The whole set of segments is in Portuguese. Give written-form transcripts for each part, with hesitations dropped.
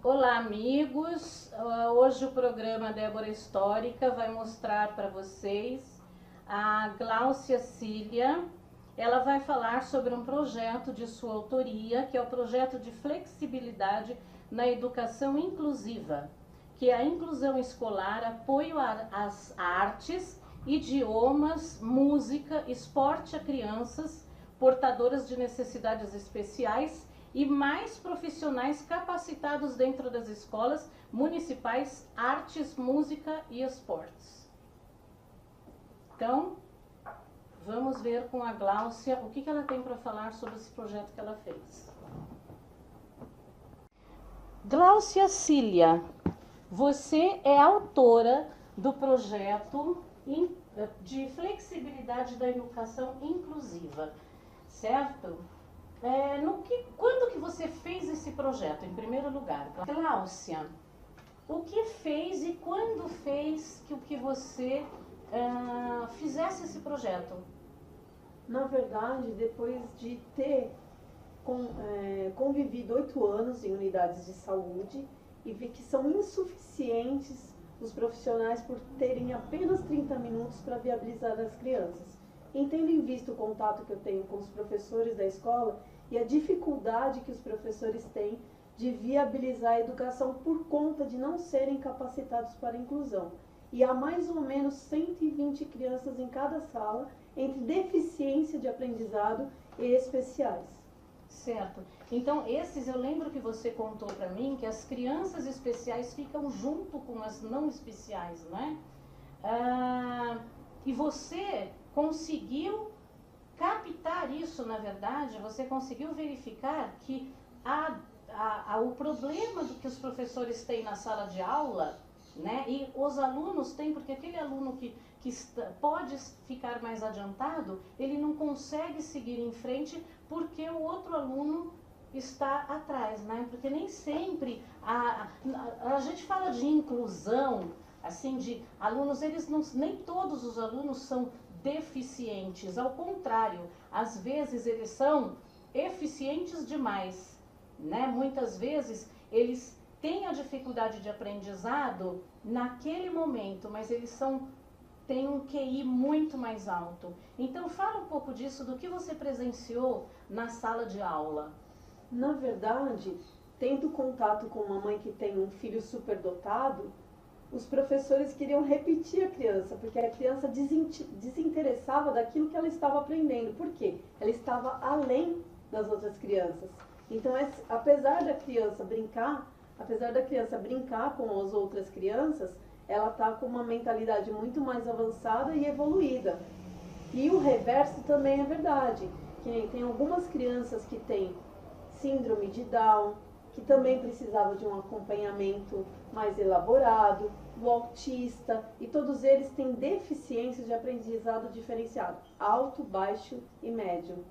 Olá, amigos. Hoje o programa Débora Histórica vai mostrar para vocês a Gláucia Cília. Ela vai falar sobre um projeto de sua autoria, que é o projeto de flexibilidade na educação inclusiva, que é a inclusão escolar, apoio às artes, idiomas, música, esporte a crianças portadoras de necessidades especiais e mais profissionais capacitados dentro das escolas municipais, artes, música e esportes. Então, vamos ver com a Gláucia o que ela tem para falar sobre esse projeto que ela fez. Gláucia Cília, você é autora do projeto de flexibilidade da educação inclusiva, certo? Quando que você fez esse projeto, em primeiro lugar? Gláucia, o que fez e quando fez que você fizesse esse projeto? Na verdade, depois de ter convivido 8 anos em unidades de saúde e vi que são insuficientes os profissionais por terem apenas 30 minutos para viabilizar as crianças. E tendo em vista o contato que eu tenho com os professores da escola e a dificuldade que os professores têm de viabilizar a educação por conta de não serem capacitados para a inclusão. E há mais ou menos 120 crianças em cada sala, entre deficiência de aprendizado e especiais. Certo. Então, eu lembro que você contou para mim que as crianças especiais ficam junto com as não especiais, né? E você conseguiu captar isso, na verdade, você conseguiu verificar que o problema do que os professores têm na sala de aula, né, e os alunos têm, porque aquele aluno que pode ficar mais adiantado, ele não consegue seguir em frente porque o outro aluno está atrás, né? Porque nem sempre a gente fala de inclusão, assim, de alunos, nem todos os alunos são deficientes, ao contrário, às vezes eles são eficientes demais, né? Muitas vezes eles têm a dificuldade de aprendizado naquele momento, mas eles têm um QI muito mais alto. Então fala um pouco disso, do que você presenciou na sala de aula. Na verdade, tendo contato com uma mãe que tem um filho superdotado, os professores queriam repetir a criança, porque a criança desinteressava daquilo que ela estava aprendendo. Por quê? Ela estava além das outras crianças. Então, apesar da criança brincar com as outras crianças, ela está com uma mentalidade muito mais avançada e evoluída. E o reverso também é verdade, que tem algumas crianças que têm síndrome de Down, que também precisava de um acompanhamento mais elaborado, o autista, e todos eles têm deficiências de aprendizado diferenciado, alto, baixo e médio.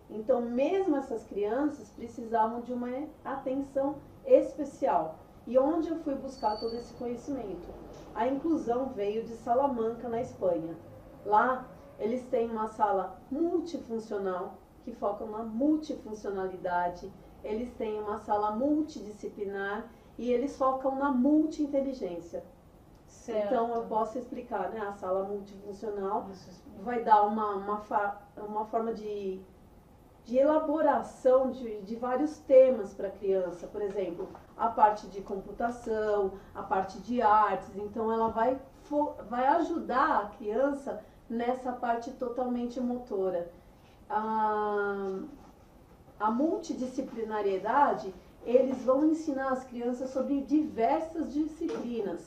Então, mesmo essas crianças precisavam de uma atenção especial. E onde eu fui buscar todo esse conhecimento? A inclusão veio de Salamanca, na Espanha. Lá, eles têm uma sala multifuncional, que foca na multifuncionalidade. Eles têm uma sala multidisciplinar e eles focam na multi-inteligência. Certo. Então, eu posso explicar, né? A sala multifuncional vai dar uma forma de elaboração de vários temas para a criança. Por exemplo, a parte de computação, a parte de artes. Então, ela vai ajudar a criança nessa parte totalmente motora. A multidisciplinariedade, eles vão ensinar as crianças sobre diversas disciplinas.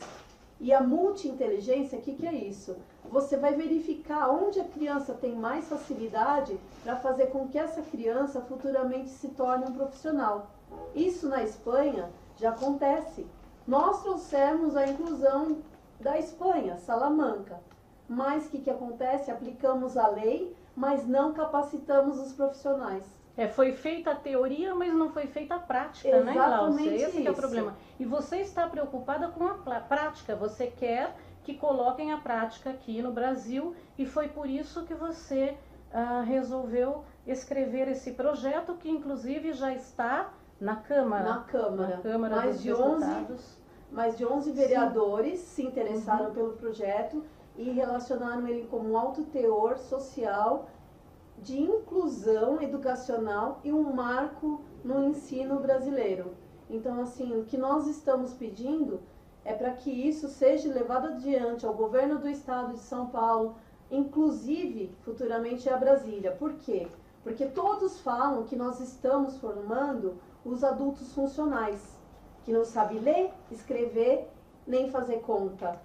E a multi-inteligência, o que é isso? Você vai verificar onde a criança tem mais facilidade para fazer com que essa criança futuramente se torne um profissional. Isso na Espanha já acontece. Nós trouxemos a inclusão da Espanha, Salamanca. Mas o que acontece? Aplicamos a lei, mas não capacitamos os profissionais. Foi feita a teoria, mas não foi feita a prática, Exatamente, né, Gláucia? Esse isso. é o problema. E você está preocupada com a prática, você quer que coloquem a prática aqui no Brasil, e foi por isso que você resolveu escrever esse projeto, que inclusive já está Na Câmara? Na Câmara. Na Câmara mais dos de 11, Deputados. mais de 11 vereadores se interessaram pelo projeto e relacionaram ele como um alto teor social de inclusão educacional e um marco no ensino brasileiro. Então, assim, o que nós estamos pedindo é para que isso seja levado adiante ao governo do estado de São Paulo, inclusive futuramente a Brasília. Por quê? Porque todos falam que nós estamos formando os adultos funcionais, que não sabem ler, escrever, nem fazer conta.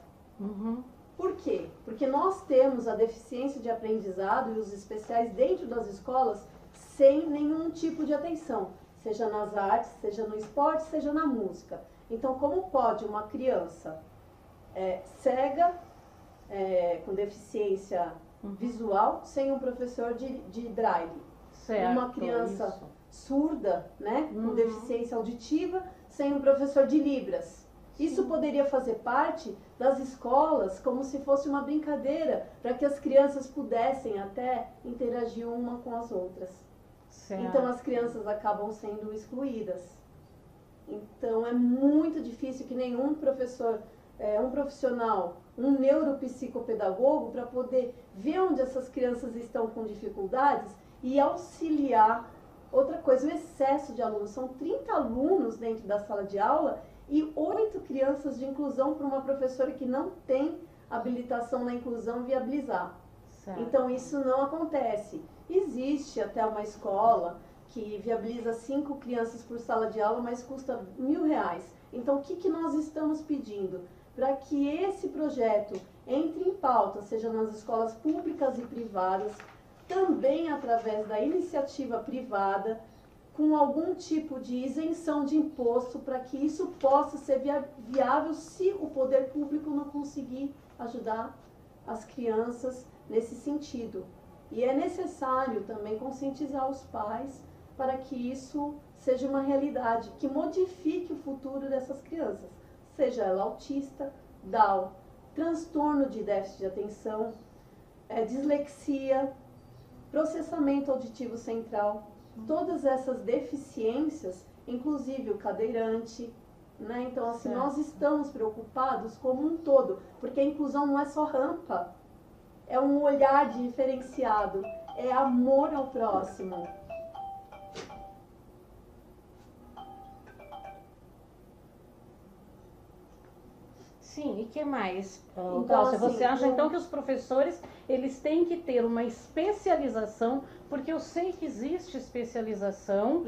Por quê? Porque nós temos a deficiência de aprendizado e os especiais dentro das escolas sem nenhum tipo de atenção, seja nas artes, seja no esporte, seja na música. Então, como pode uma criança cega, com deficiência visual, sem um professor de braille? Certo, uma criança isso. surda, né, com deficiência auditiva, sem um professor de libras? Isso poderia fazer parte das escolas como se fosse uma brincadeira, para que as crianças pudessem até interagir uma com as outras. Certo. Então as crianças acabam sendo excluídas. Então é muito difícil que nenhum professor, um profissional, um neuropsicopedagogo, para poder ver onde essas crianças estão com dificuldades e auxiliar. Outra coisa, o excesso de alunos. São 30 alunos dentro da sala de aula e 8 crianças de inclusão para uma professora que não tem habilitação na inclusão viabilizar. Certo. Então isso não acontece. Existe até uma escola que viabiliza 5 crianças por sala de aula, mas custa R$1.000. Então o que nós estamos pedindo? Para que esse projeto entre em pauta, seja nas escolas públicas e privadas, também através da iniciativa privada, com algum tipo de isenção de imposto, para que isso possa ser viável se o poder público não conseguir ajudar as crianças nesse sentido. E é necessário também conscientizar os pais para que isso seja uma realidade, que modifique o futuro dessas crianças, seja ela autista, Down, transtorno de déficit de atenção, dislexia, processamento auditivo central. Todas essas deficiências, inclusive o cadeirante, né? Então, assim, nós estamos preocupados como um todo, porque a inclusão não é só rampa, é um olhar diferenciado, é amor ao próximo. Sim, e que mais? Então, Cláudia, assim, você acha então que os professores eles têm que ter uma especialização, porque eu sei que existe especialização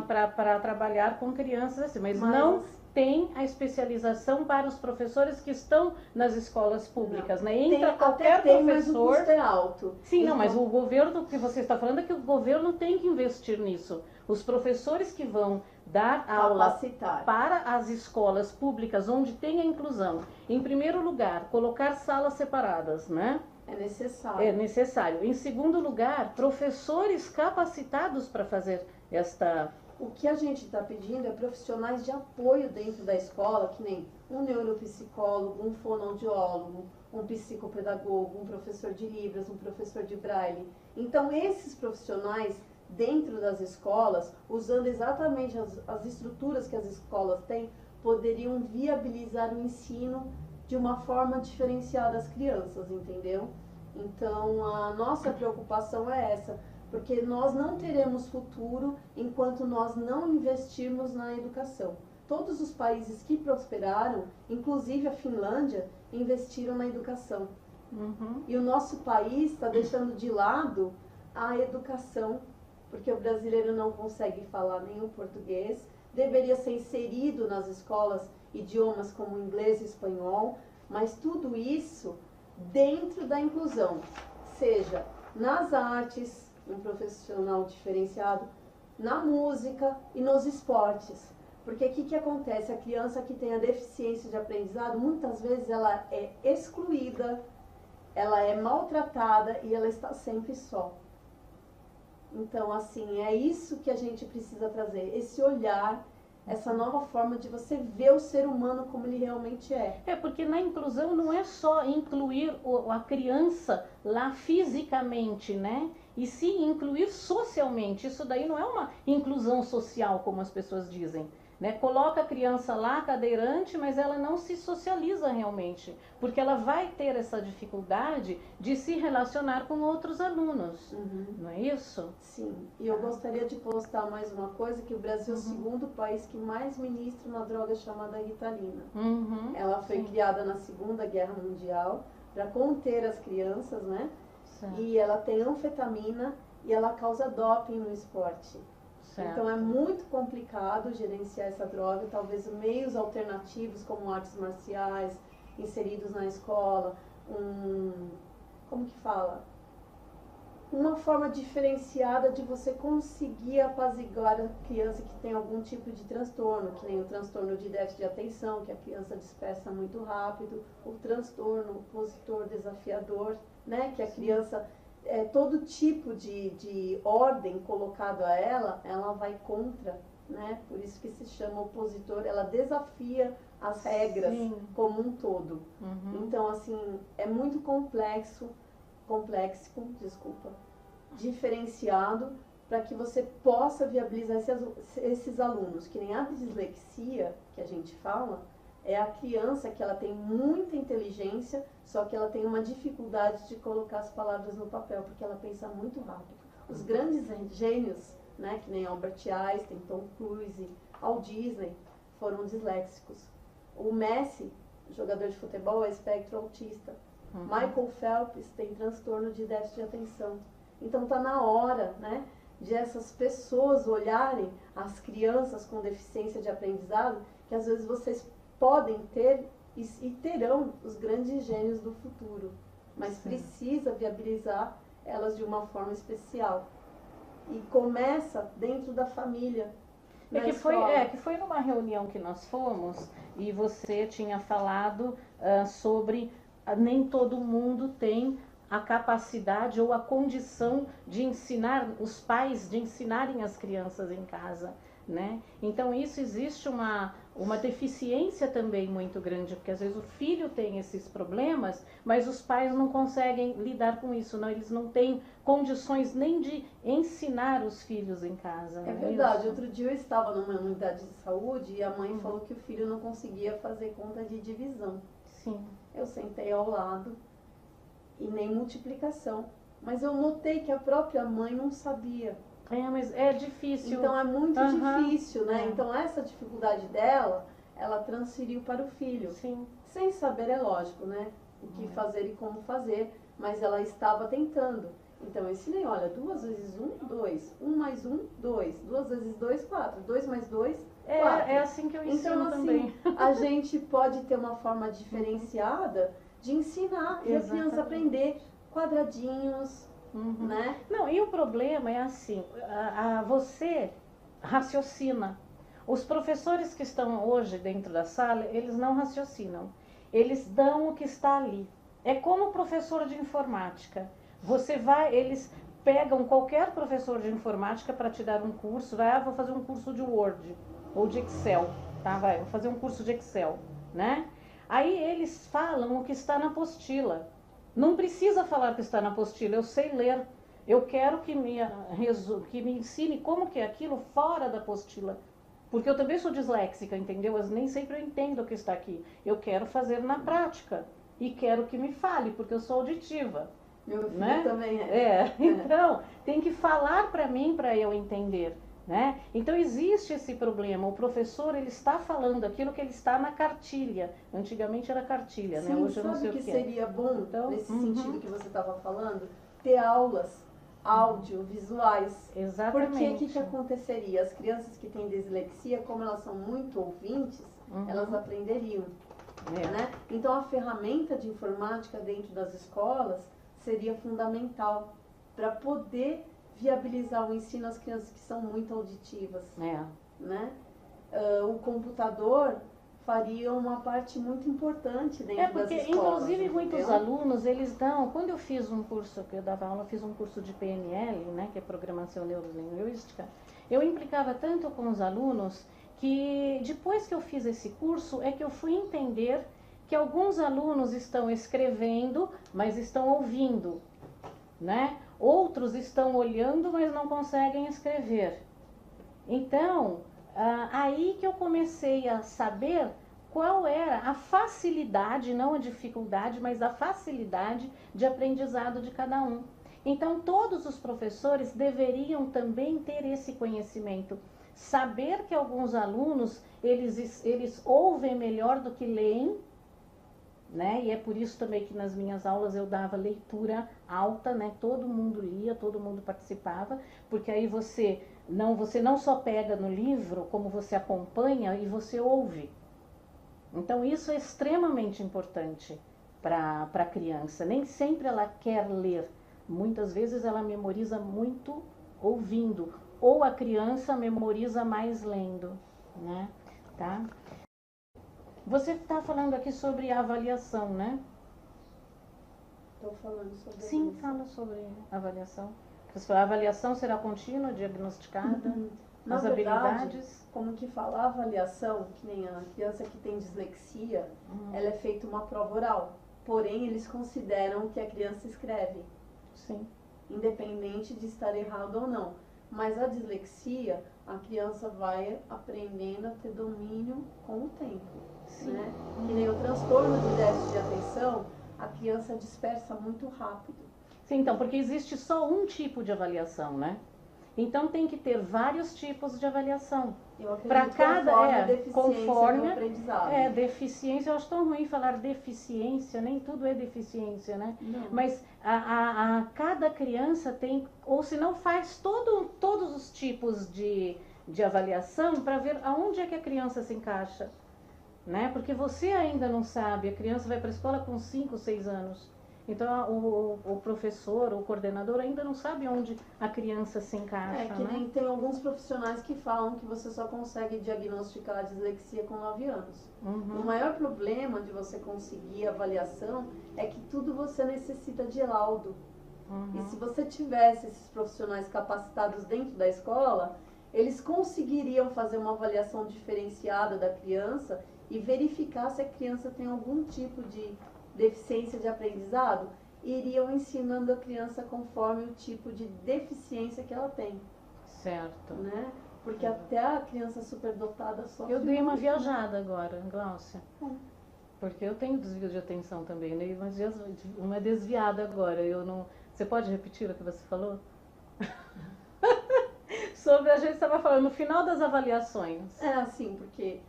para trabalhar com crianças assim, mas não tem a especialização para os professores que estão nas escolas públicas, né? Entra qualquer professor. Mas o custo é alto. Sim, então, não, mas o governo, que você está falando é que o governo tem que investir nisso. Os professores que vão dar aula para as escolas públicas onde tem a inclusão, em primeiro lugar, colocar salas separadas, né? É necessário. É necessário. Em segundo lugar, professores capacitados para fazer esta... O que a gente está pedindo é profissionais de apoio dentro da escola, que nem um neuropsicólogo, um fonoaudiólogo, um psicopedagogo, um professor de Libras, um professor de Braille. Então, esses profissionais dentro das escolas, usando exatamente as estruturas que as escolas têm, poderiam viabilizar o ensino de uma forma diferenciada às crianças, entendeu? Então, a nossa preocupação é essa, porque nós não teremos futuro enquanto nós não investirmos na educação. Todos os países que prosperaram, inclusive a Finlândia, investiram na educação. E o nosso país está deixando de lado a educação, porque o brasileiro não consegue falar nenhum português, deveria ser inserido nas escolas idiomas como inglês e espanhol, mas tudo isso dentro da inclusão, seja nas artes, um profissional diferenciado, na música e nos esportes. Porque o que acontece? A criança que tem a deficiência de aprendizado, muitas vezes ela é excluída, ela é maltratada e ela está sempre só. Então, assim, é isso que a gente precisa trazer, esse olhar, essa nova forma de você ver o ser humano como ele realmente é. É, porque na inclusão não é só incluir a criança lá fisicamente, né? e se incluir socialmente. Isso daí não é uma inclusão social, como as pessoas dizem. Né? Coloca a criança lá, cadeirante, mas ela não se socializa realmente, porque ela vai ter essa dificuldade de se relacionar com outros alunos, não é isso? Sim, e eu gostaria de postar mais uma coisa, que o Brasil é o segundo país que mais ministra uma droga chamada Ritalina. Ela foi criada na Segunda Guerra Mundial para conter as crianças, né? Certo. E ela tem anfetamina e ela causa doping no esporte. Certo. Então é muito complicado gerenciar essa droga, talvez meios alternativos como artes marciais, inseridos na escola, como que fala? Uma forma diferenciada de você conseguir apaziguar a criança que tem algum tipo de transtorno, que nem o transtorno de déficit de atenção, que a criança dispersa muito rápido, o transtorno opositor desafiador, né, que a criança... todo tipo de ordem colocado a ela vai contra, né? Por isso que se chama opositor, ela desafia as regras como um todo. Então, assim, é muito complexo, diferenciado, para que você possa viabilizar esses alunos, que nem a dislexia, que a gente fala, é a criança que ela tem muita inteligência, só que ela tem uma dificuldade de colocar as palavras no papel, porque ela pensa muito rápido. Os grandes gênios, né, que nem Albert Einstein, Tom Cruise, Walt Disney, foram disléxicos. O Messi, jogador de futebol, é espectro autista. Michael Phelps tem transtorno de déficit de atenção. Então está na hora, né, de essas pessoas olharem as crianças com deficiência de aprendizado, que às vezes vocês podem ter e terão os grandes gênios do futuro, mas precisa viabilizar elas de uma forma especial. E começa dentro da família. Que foi numa reunião que nós fomos e você tinha falado sobre nem todo mundo tem a capacidade ou a condição de ensinar, os pais de ensinarem as crianças em casa. Né? Então isso existe uma deficiência também muito grande, porque às vezes o filho tem esses problemas, mas os pais não conseguem lidar com isso, não, eles não têm condições nem de ensinar os filhos em casa. É verdade, outro dia eu estava numa unidade de saúde e a mãe falou que o filho não conseguia fazer conta de divisão. Sim. Eu sentei ao lado e nem multiplicação, mas eu notei que a própria mãe não sabia. Mas é difícil. Então é muito difícil, né? Então essa dificuldade dela, ela transferiu para o filho. Sim. Sem saber, é lógico, né? O que fazer e como fazer, mas ela estava tentando. Então eu ensinei, olha, 2 vezes 1, 2. 1 mais 1, 2. 2 vezes 2, 4. 2 mais 2, 4. É assim que eu ensino então, também. Assim, a gente pode ter uma forma diferenciada de ensinar e a criança aprender quadradinhos, né? Não, e o problema é assim, você raciocina. Os professores que estão hoje dentro da sala, eles não raciocinam. Eles dão o que está ali. É como o professor de informática. Eles pegam qualquer professor de informática para te dar um curso, vou fazer um curso de Word ou de Excel, tá? Vou fazer um curso de Excel, né? Aí eles falam o que está na apostila. Não precisa falar o que está na apostila, eu sei ler. Eu quero que me ensine como que é aquilo fora da apostila. Porque eu também sou disléxica, entendeu? Eu nem sempre eu entendo o que está aqui. Eu quero fazer na prática. E quero que me fale, porque eu sou auditiva. Meu filho né? também é. Então, tem que falar para mim para eu entender. Né? Então existe esse problema, o professor ele está falando aquilo que ele está na cartilha, antigamente era cartilha, Sim, né? Hoje eu não sei o que que seria bom, então, nesse sentido que você estava falando, ter aulas audiovisuais. Exatamente. Porque o que aconteceria? As crianças que têm dislexia, como elas são muito ouvintes, elas aprenderiam. Né? Então a ferramenta de informática dentro das escolas seria fundamental para poder viabilizar o ensino às crianças que são muito auditivas. Né? O computador faria uma parte muito importante dentro das escolas. Inclusive muitos alunos, eles dão, quando eu fiz um curso, que eu dava aula, fiz um curso de PNL, né, que é Programação Neurolinguística, eu implicava tanto com os alunos que depois que eu fiz esse curso é que eu fui entender que alguns alunos estão escrevendo, mas estão ouvindo, né? outros estão olhando, mas não conseguem escrever. Então, aí que eu comecei a saber qual era a facilidade, não a dificuldade, mas a facilidade de aprendizado de cada um. Então, todos os professores deveriam também ter esse conhecimento. Saber que alguns alunos, eles ouvem melhor do que leem, né? E é por isso também que nas minhas aulas eu dava leitura alta, né? Todo mundo lia, todo mundo participava, porque aí você não só pega no livro, como você acompanha e você ouve. Então isso é extremamente importante para a criança. Nem sempre ela quer ler, muitas vezes ela memoriza muito ouvindo, ou a criança memoriza mais lendo, né? Tá? Você está falando aqui sobre avaliação, né? Estou falando sobre Sim, isso. fala sobre avaliação. A avaliação será contínua, diagnosticada? Na As verdade, habilidades? como que fala, a avaliação, que nem a criança que tem dislexia, ela é feita uma prova oral. Porém, eles consideram que a criança escreve. Sim. Independente de estar errado ou não. Mas a dislexia, a criança vai aprendendo a ter domínio com o tempo. Né? Que nem o transtorno de déficit de atenção, a criança dispersa muito rápido. Sim, então, porque existe só um tipo de avaliação, né? Então tem que ter vários tipos de avaliação. Para cada conforme do aprendizado. Deficiência, eu acho tão ruim falar deficiência, nem tudo é deficiência, né? Não. Mas cada criança tem, ou se não faz todos os tipos de avaliação para ver aonde é que a criança se encaixa, né? Porque você ainda não sabe, a criança vai para a escola com 5, 6 anos. Então o professor, o coordenador ainda não sabe onde a criança se encaixa. Que nem tem alguns profissionais que falam que você só consegue diagnosticar a dislexia com 9 anos. O maior problema de você conseguir avaliação é que tudo você necessita de laudo. E se você tivesse esses profissionais capacitados dentro da escola, eles conseguiriam fazer uma avaliação diferenciada da criança e verificar se a criança tem algum tipo de deficiência de aprendizado, iriam ensinando a criança conforme o tipo de deficiência que ela tem. Certo. Né? Porque até a criança superdotada sofre. Eu dei uma viajada agora, Gláucia. Porque eu tenho desvio de atenção também, né? Uma desviada agora. Eu não. Você pode repetir o que você falou? Sobre a gente estava falando no final das avaliações. É assim, porque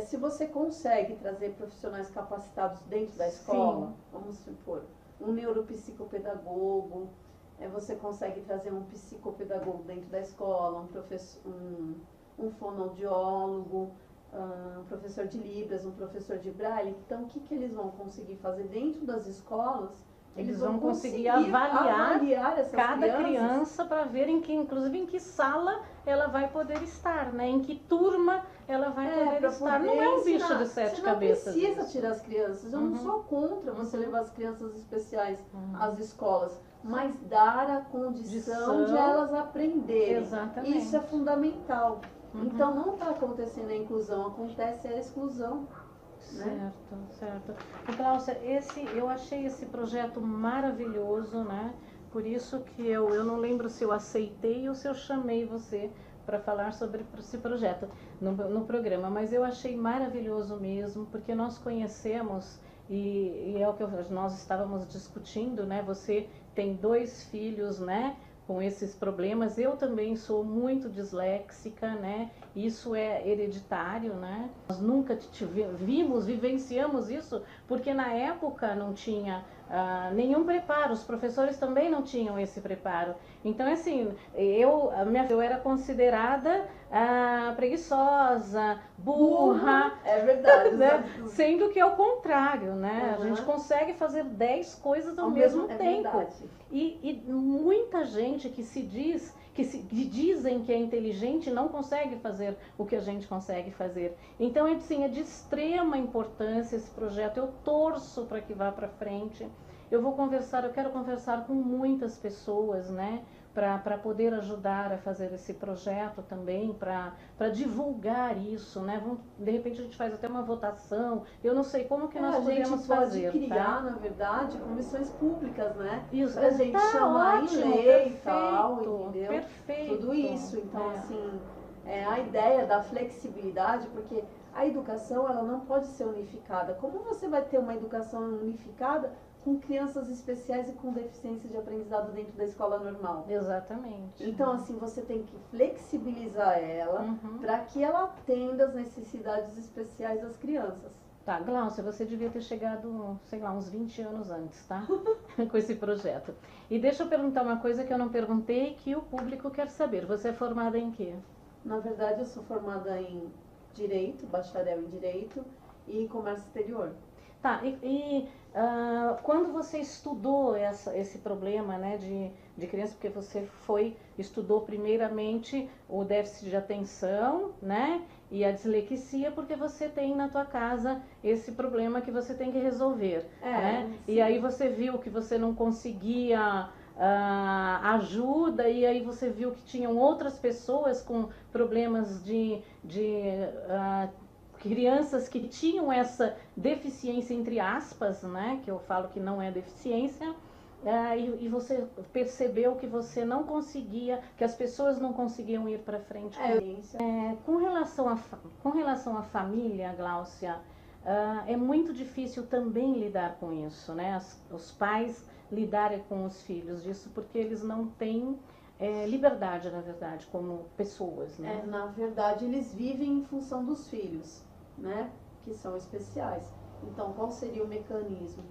se você consegue trazer profissionais capacitados dentro da escola, sim, vamos supor, um neuropsicopedagogo, você consegue trazer um psicopedagogo dentro da escola, um fonoaudiólogo, um professor de Libras, um professor de Braille. Então, o que eles vão conseguir fazer dentro das escolas? Eles vão conseguir avaliar cada crianças. Criança para ver inclusive em que sala ela vai poder estar, né? Em que turma ela vai poder estar. Não é um bicho de 7 cabeças. Você não precisa tirar as crianças. Eu não sou contra você levar as crianças especiais às escolas, mas dar a condição de elas aprenderem. Exatamente. Isso é fundamental. Então não está acontecendo a inclusão, acontece a exclusão. Certo, certo. E, Gláucia, eu achei esse projeto maravilhoso, né? Por isso que eu não lembro se eu aceitei ou se eu chamei você para falar sobre esse projeto no programa, mas eu achei maravilhoso mesmo, porque nós conhecemos, e é o que nós estávamos discutindo, né? Você tem 2 filhos, né? Com esses problemas. Eu também sou muito disléxica, né? Isso é hereditário, né? Nós nunca vivenciamos isso, porque na época não tinha nenhum preparo, os professores também não tinham esse preparo. Então, assim, eu era considerada preguiçosa, burra. É verdade. Né? Sendo que é o contrário, né? A gente consegue fazer 10 coisas ao mesmo tempo. E muita gente que dizem que é inteligente não consegue fazer o que a gente consegue fazer. Então, assim, é de extrema importância esse projeto. Eu torço para que vá para frente. Eu quero conversar com muitas pessoas, né? para poder ajudar a fazer esse projeto também, para divulgar isso, né? De repente a gente faz até uma votação, eu não sei como que nós podemos fazer. A gente pode criar, na verdade, comissões públicas, né? Isso, pra gente chamar ótimo, em lei perfeito, e tal, entendeu? Perfeito. Tudo isso, então assim, a ideia da flexibilidade, porque a educação ela não pode ser unificada. Como você vai ter uma educação unificada com crianças especiais e com deficiência de aprendizado dentro da escola normal? Exatamente. Então, assim, você tem que flexibilizar ela para que ela atenda às necessidades especiais das crianças. Tá, Glaucia, você devia ter chegado, sei lá, uns 20 anos antes, tá? Com esse projeto. E deixa eu perguntar uma coisa que eu não perguntei, que o público quer saber. Você é formada em quê? Na verdade, eu sou formada em Direito, bacharel em Direito e Comércio Exterior. Tá, quando você estudou esse problema, né, de criança, porque você estudou primeiramente o déficit de atenção, né, e a dislexia, porque você tem na tua casa esse problema que você tem que resolver, né? E aí você viu que você não conseguia ajuda, e aí você viu que tinham outras pessoas com problemas de crianças que tinham essa deficiência, entre aspas, né, que eu falo que não é deficiência, e você percebeu que você não conseguia, que as pessoas não conseguiam ir para frente. Com relação à família, Glaucia, é muito difícil também lidar com isso, né, os pais lidarem com os filhos disso, porque eles não têm liberdade, na verdade, como pessoas, né? Na verdade, eles vivem em função dos filhos, né? Que são especiais. Então, qual seria o mecanismo?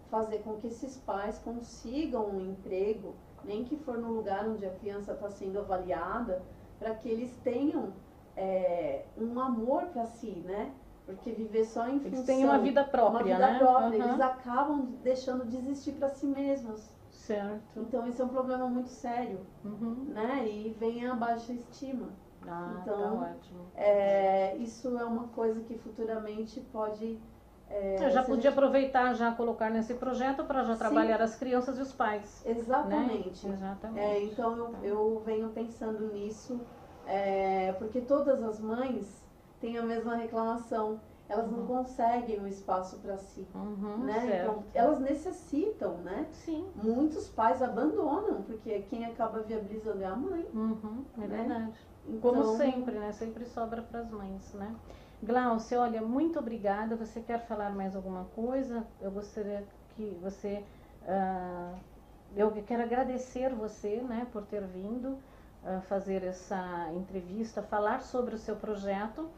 Fazer com que esses pais consigam um emprego, nem que for no lugar onde a criança está sendo avaliada, para que eles tenham um amor para si, né? Porque viver só em função... Eles têm uma vida própria, né? Eles acabam deixando de existir para si mesmos. Certo. Então, isso é um problema muito sério, né? E vem a baixa estima. Então, tá ótimo. Isso é uma coisa que futuramente pode... Eu já podia aproveitar, já colocar nesse projeto para já trabalhar as crianças e os pais. Exatamente. Né? Exatamente. Então, eu venho pensando nisso, porque todas as mães têm a mesma reclamação. Elas não conseguem um espaço para si, né? Então, elas necessitam, né? Sim. Muitos pais abandonam, porque quem acaba viabilizando é a mãe. É verdade. Então, como sempre, né? Sempre sobra para as mães, né? Glaucia, olha, muito obrigada. Você quer falar mais alguma coisa? Eu gostaria que você... eu quero agradecer você, né, por ter vindo fazer essa entrevista, falar sobre o seu projeto.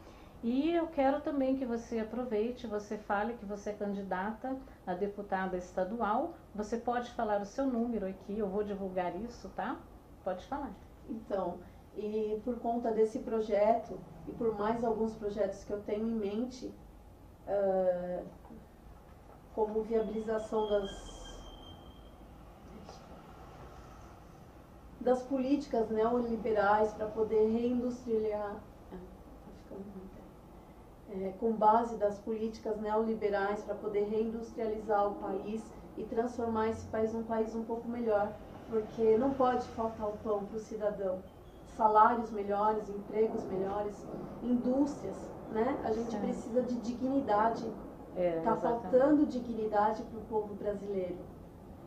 E eu quero também que você aproveite, você fale que você é candidata a deputada estadual. Você pode falar o seu número aqui, eu vou divulgar isso, tá? Pode falar. Então, e por conta desse projeto e por mais alguns projetos que eu tenho em mente, como viabilização das políticas neoliberais para poder reindustrializar, com base das políticas neoliberais para poder reindustrializar o país e transformar esse país num país um pouco melhor, porque não pode faltar o pão para o cidadão. Salários melhores, empregos melhores, indústrias, né? A gente precisa de dignidade. Está faltando dignidade para o povo brasileiro.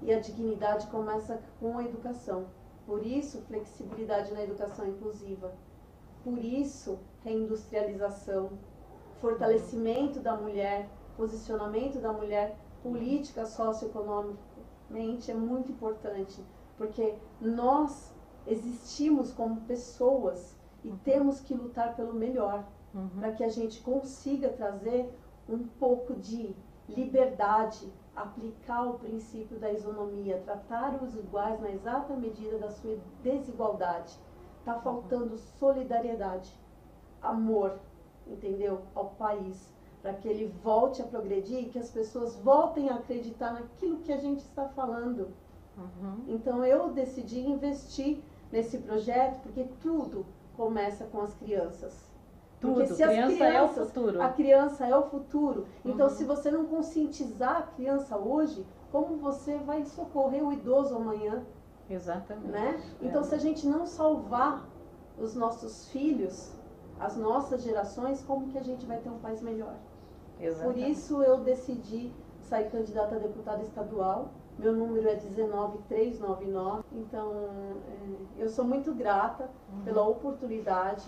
E a dignidade começa com a educação. Por isso, flexibilidade na educação inclusiva. Por isso, reindustrialização, fortalecimento da mulher, posicionamento da mulher, política socioeconomicamente é muito importante, porque nós existimos como pessoas e temos que lutar pelo melhor, para que a gente consiga trazer um pouco de liberdade, aplicar o princípio da isonomia, tratar os iguais na exata medida da sua desigualdade. Está faltando solidariedade, amor, entendeu? Ao país, para que ele volte a progredir e que as pessoas voltem a acreditar naquilo que a gente está falando. Então eu decidi investir nesse projeto porque tudo começa com as crianças. Porque se criança é o futuro. A criança é o futuro. Então se você não conscientizar a criança hoje, como você vai socorrer o idoso amanhã? Exatamente. Né? Então, se a gente não salvar os nossos filhos, as nossas gerações, como que a gente vai ter um país melhor? Exatamente. Por isso eu decidi sair candidata a deputada estadual. Meu número é 19399. Então, eu sou muito grata pela oportunidade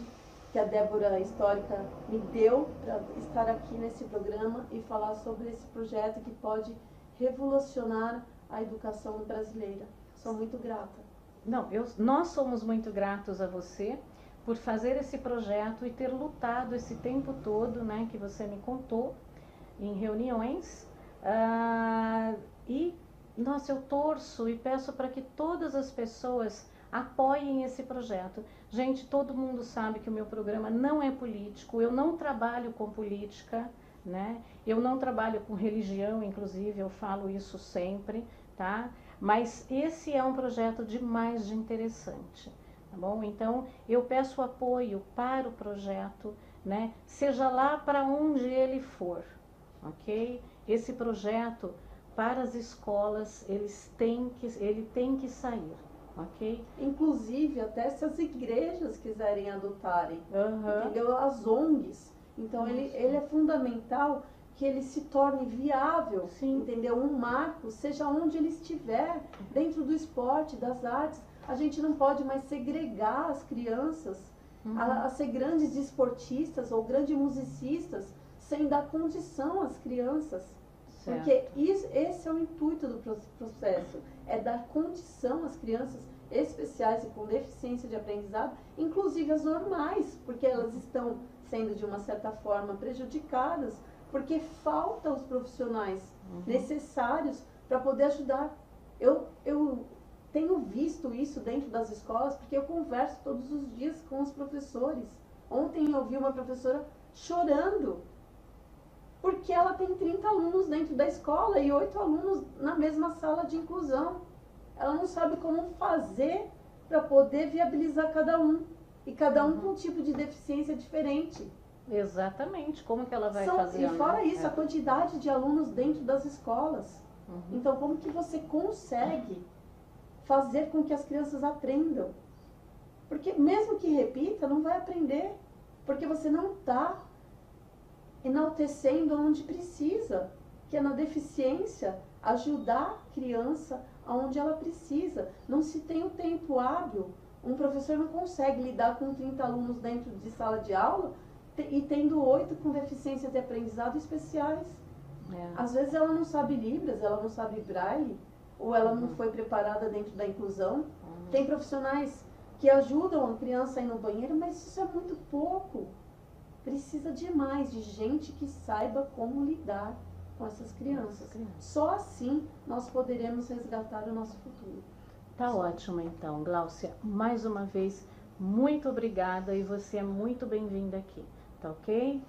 que a Débora Histórica me deu para estar aqui nesse programa e falar sobre esse projeto que pode revolucionar a educação brasileira. Sou muito grata. Não, nós somos muito gratos a você por fazer esse projeto e ter lutado esse tempo todo, né, que você me contou, em reuniões. Nossa, eu torço e peço para que todas as pessoas apoiem esse projeto. Gente, todo mundo sabe que o meu programa não é político, eu não trabalho com política, né? Eu não trabalho com religião, inclusive, eu falo isso sempre, tá? Mas esse é um projeto demais de interessante, tá bom? Então, eu peço apoio para o projeto, né? Seja lá para onde ele for, ok? Esse projeto, para as escolas, ele tem que sair, ok? Inclusive, até se as igrejas quiserem adotarem, entendeu? As ONGs. Então, ele é fundamental que ele se torne viável, Sim. Entendeu? Um marco, seja onde ele estiver, dentro do esporte, das artes. A gente não pode mais segregar as crianças a ser grandes esportistas ou grandes musicistas sem dar condição às crianças. Certo. Porque esse é o intuito do processo, é dar condição às crianças especiais e com deficiência de aprendizado, inclusive as normais, porque elas estão sendo de uma certa forma prejudicadas, porque faltam os profissionais necessários para poder ajudar. Eu tenho visto isso dentro das escolas, porque eu converso todos os dias com os professores. Ontem eu vi uma professora chorando, porque ela tem 30 alunos dentro da escola e 8 alunos na mesma sala de inclusão. Ela não sabe como fazer para poder viabilizar cada um. E cada um com um tipo de deficiência diferente. Exatamente. Como que ela vai fazer? E fora isso, a quantidade de alunos dentro das escolas. Então, como que você consegue fazer com que as crianças aprendam? Porque mesmo que repita, não vai aprender. Porque você não está enaltecendo onde precisa, que é na deficiência, ajudar a criança aonde ela precisa. Não se tem o tempo hábil. Um professor não consegue lidar com 30 alunos dentro de sala de aula e tendo 8 com deficiências de aprendizado especiais. Às vezes ela não sabe Libras, ela não sabe Braille, ou ela não foi preparada dentro da inclusão. Tem profissionais que ajudam a criança a ir no banheiro, mas isso é muito pouco. Precisa de mais, de gente que saiba como lidar com essas crianças. Só assim nós poderemos resgatar o nosso futuro. Tá ótimo então, Gláucia. Mais uma vez, muito obrigada e você é muito bem-vinda aqui. Tá ok?